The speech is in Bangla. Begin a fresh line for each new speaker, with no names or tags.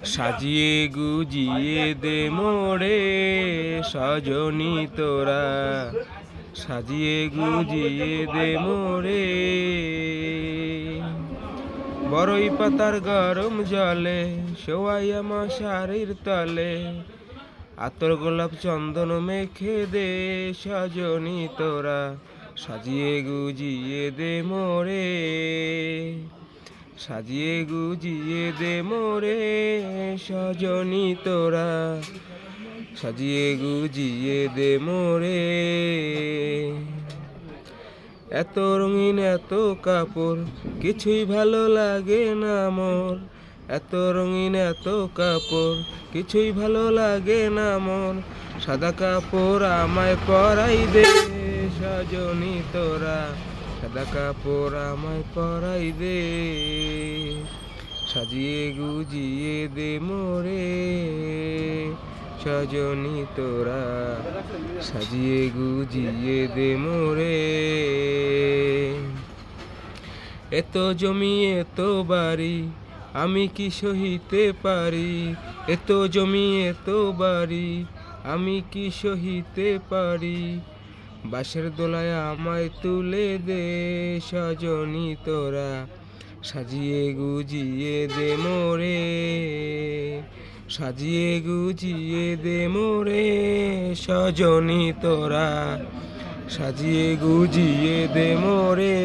সাজিয়ে গুজিয়ে দে মোরে সজনী তোরা, সাজিয়ে গুজিয়ে দে মোরে। বড়ই পাতার গরম জলে শোয়াইয়া মশারির তলে, আতর গোলাপ চন্দন মেখে দে সজনী তোরা, সাজিয়ে গুজিয়ে দে মোরে, সাজিয়ে গুজিয়ে দে মোরে সজনী তোরা, সাজিয়ে গুজিয়ে দে মোরে। এত রঙিন এত কাপড় কিছুই ভালো লাগে না মোর, এত রঙিন এত কাপড় কিছুই ভালো লাগে না মোর, সাদা কাপড় আমায় পরাই দে সজনী তোরা, সাদা কাপড় আমায় পরাই দে, সাজিয়ে গুজিয়ে দে মোরে সজনী তোরা, সাজিয়ে গুজিয়ে দে মোরে। এত জমি এত বাড়ি আমি কি সহিতে পারি, এত জমি এত বাড়ি আমি কি সহিতে পারি, বাঁশের দোলায় আমায় তুলে দে সজনী তোরা, সাজিয়ে গুজিয়ে দে মোরে, সাজিয়ে গুজিয়ে দে মোরে সজনী তোরা, সাজিয়ে গুজিয়ে দে মোরে।